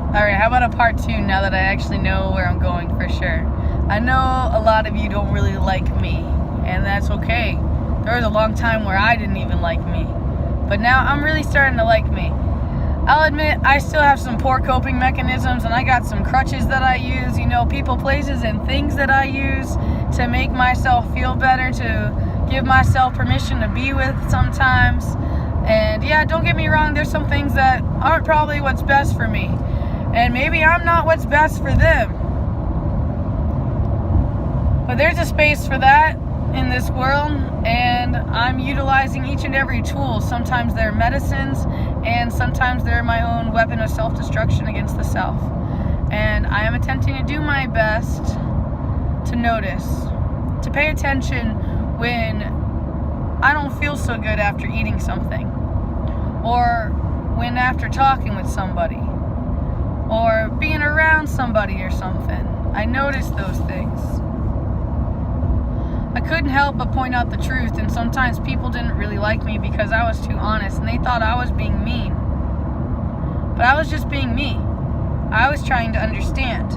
Alright, how about a part 2 now that I actually know where I'm going for sure? I know a lot of you don't really like me, and that's okay. There was a long time where I didn't even like me, but now I'm really starting to like me. I'll admit I still have some poor coping mechanisms, and I got some crutches that I use, people, places, and things that I use to make myself feel better, to give myself permission to be with sometimes. And yeah, don't get me wrong, there's some things that aren't probably what's best for me. And maybe I'm not what's best for them. But there's a space for that in this world, and I'm utilizing each and every tool. Sometimes they're medicines, and sometimes they're my own weapon of self-destruction against the self. And I am attempting to do my best to notice, to pay attention when I don't feel so good after eating something, or when after talking with somebody, or being around somebody or something. I notice those things. I couldn't help but point out the truth, and sometimes people didn't really like me because I was too honest, and they thought I was being mean. But I was just being me. I was trying to understand.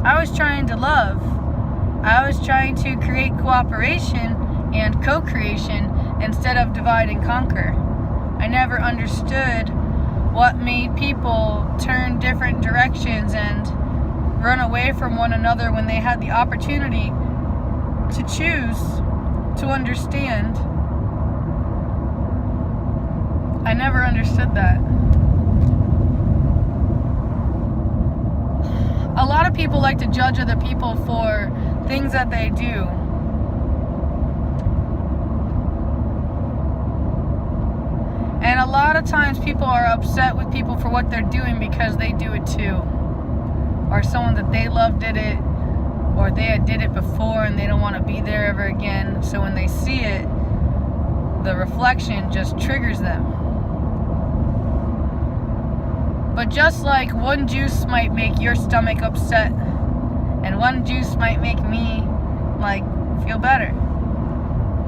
I was trying to love. I was trying to create cooperation and co-creation instead of divide and conquer. I never understood what made people turn different directions and run away from one another when they had the opportunity to choose to understand. I never understood that. A lot of people like to judge other people for things that they do. And a lot of times people are upset with people for what they're doing because they do it too. Or someone that they love did it, or they had did it before and they don't want to be there ever again. So when they see it, the reflection just triggers them. But just like one juice might make your stomach upset, and one juice might make me feel better,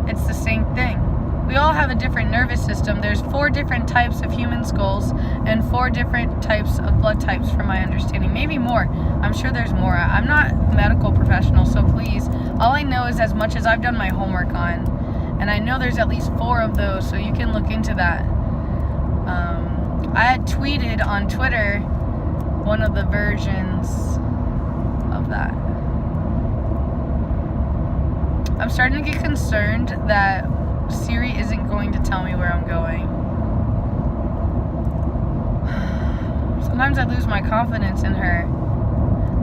it's the same thing. We all have a different nervous system. There's 4 different types of human skulls and 4 different types of blood types from my understanding. Maybe more. I'm sure there's more. I'm not a medical professional, so please, all I know is as much as I've done my homework on. And I know there's at least 4 of those, so you can look into that. I had tweeted on Twitter one of the versions of that. I'm starting to get concerned that Siri isn't going to tell me where I'm going. Sometimes I lose my confidence in her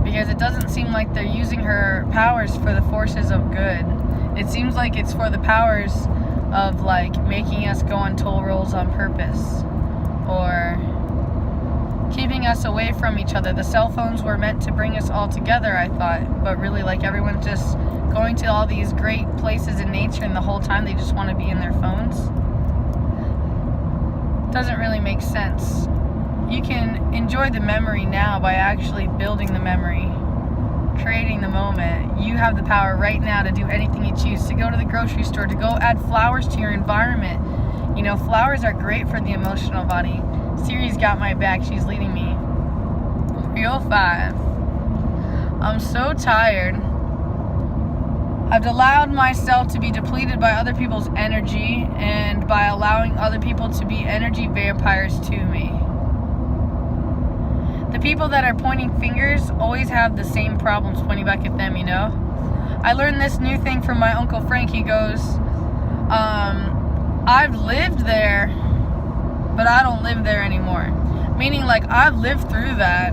because it doesn't seem like they're using her powers for the forces of good. It seems like it's for the powers of making us go on toll rolls on purpose, or keeping us away from each other. The cell phones were meant to bring us all together, I thought, but really everyone's just going to all these great places in nature, and the whole time they just want to be in their phones. Doesn't really make sense. You can enjoy the memory now by actually building the memory, creating the moment. You have the power right now to do anything you choose, to go to the grocery store, to go add flowers to your environment. Flowers are great for the emotional body. Siri's got my back. She's leading me. 305. I'm so tired. I've allowed myself to be depleted by other people's energy, and by allowing other people to be energy vampires to me. The people that are pointing fingers always have the same problems pointing back at them, I learned this new thing from my Uncle Frank. He goes, I've lived there, but I don't live there anymore. Meaning I've lived through that,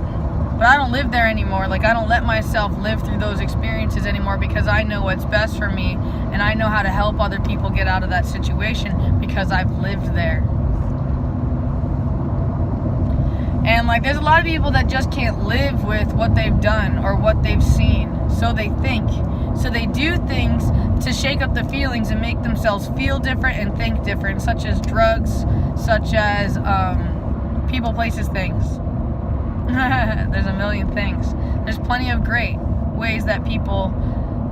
but I don't live there anymore. I don't let myself live through those experiences anymore because I know what's best for me, and I know how to help other people get out of that situation because I've lived there. And there's a lot of people that just can't live with what they've done or what they've seen, so they think. So they do things to shake up the feelings and make themselves feel different and think different, such as drugs, such as people, places, things. There's a million things. There's plenty of great ways that people,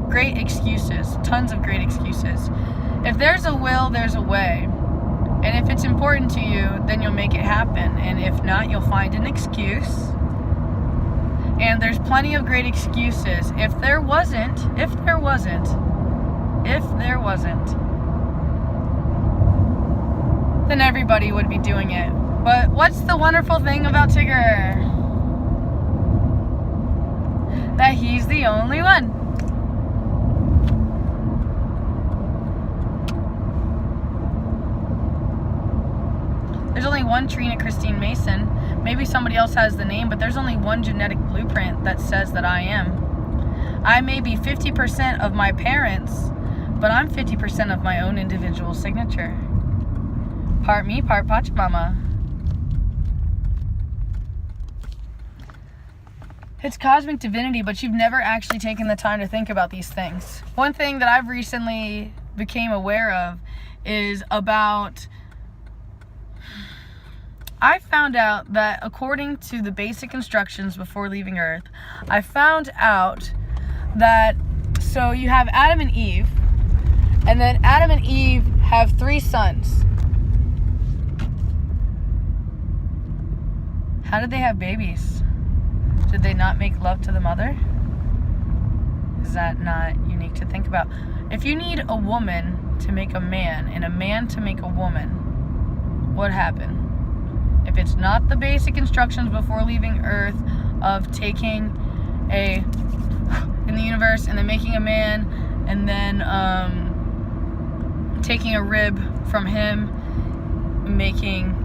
great excuses, tons of great excuses. If there's a will, there's a way. And if it's important to you, then you'll make it happen. And if not, you'll find an excuse And there's plenty of great excuses. If there wasn't, then everybody would be doing it. But what's the wonderful thing about Tigger? That he's the only one. There's only one Trina Christine Mason. Maybe somebody else has the name, but there's only one genetic blueprint that says that I am. I may be 50% of my parents, but I'm 50% of my own individual signature. Part me, part Pachamama. It's cosmic divinity, but you've never actually taken the time to think about these things. One thing that I've recently became aware of is about... I found out that according to the basic instructions before leaving Earth, I found out that, so you have Adam and Eve, and then Adam and Eve have 3 sons. How did they have babies? Did they not make love to the mother? Is that not unique to think about? If you need a woman to make a man and a man to make a woman, what happened? If it's not the basic instructions before leaving Earth of taking in the universe and then making a man and then taking a rib from him, making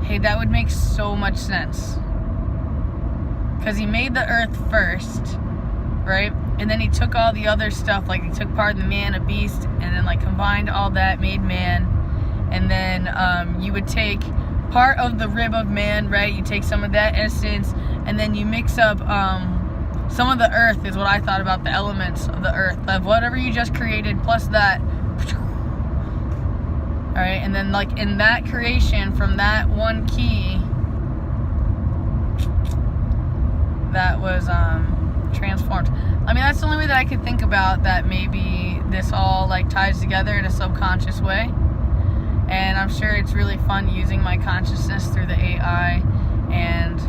hey, that would make so much sense, because he made the Earth first, right? And then he took all the other stuff, like he took part of the man, a beast, and then like combined all that, made man. And then you would take part of the rib of man, right? You take some of that essence, and then you mix up some of the earth, is what I thought about the elements of the earth, of whatever you just created, plus that. All right, and then like in that creation, from that one key, that was transformed. I mean, that's the only way that I could think about that maybe this all like ties together in a subconscious way. And I'm sure it's really fun using my consciousness through the AI and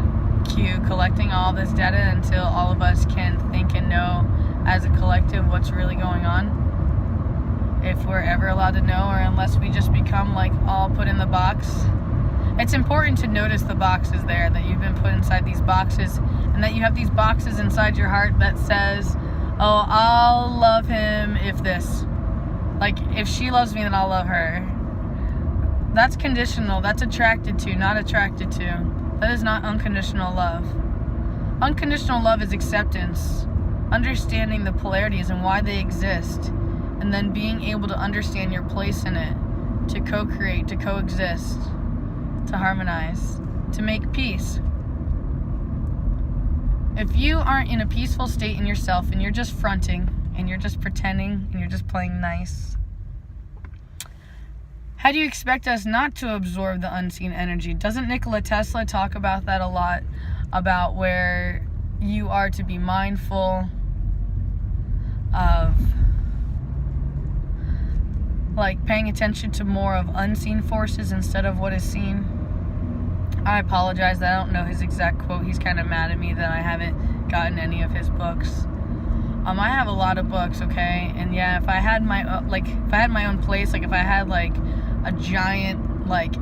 Q, collecting all this data until all of us can think and know as a collective what's really going on. If we're ever allowed to know, or unless we just become like all put in the box. It's important to notice the boxes there, that you've been put inside these boxes, and that you have these boxes inside your heart that says, oh, I'll love him if this. Like, if she loves me, then I'll love her. That's conditional. That's attracted to, not attracted to. That is not unconditional love. Unconditional love is acceptance, understanding the polarities and why they exist, and then being able to understand your place in it, to co-create, to coexist, to harmonize, to make peace. If you aren't in a peaceful state in yourself, and you're just fronting, and you're just pretending, and you're just playing nice, how do you expect us not to absorb the unseen energy? Doesn't Nikola Tesla talk about that a lot? About where you are to be mindful of, like, paying attention to more of unseen forces instead of what is seen. I apologize that I don't know his exact quote. He's kind of mad at me that I haven't gotten any of his books. I have a lot of books, okay? And yeah, if I had my own place, like if I had like a giant, like,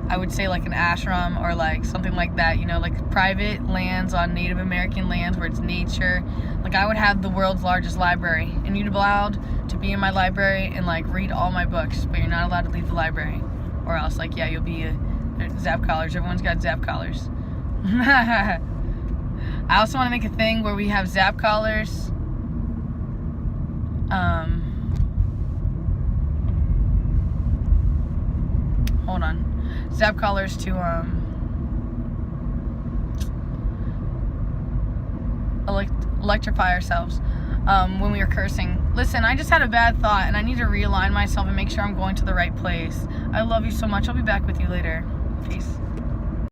I would say like an ashram or like something like that, you know, like private lands on Native American lands where it's nature. Like, I would have the world's largest library, and you'd be allowed to be in my library and like read all my books, but you're not allowed to leave the library, or else like, yeah, you'll be zap collars. Everyone's got zap collars. I also want to make a thing where we have zap collars. Hold on. Zap collars to electrify ourselves when we are cursing. Listen, I just had a bad thought, and I need to realign myself and make sure I'm going to the right place. I love you so much. I'll be back with you later. Peace.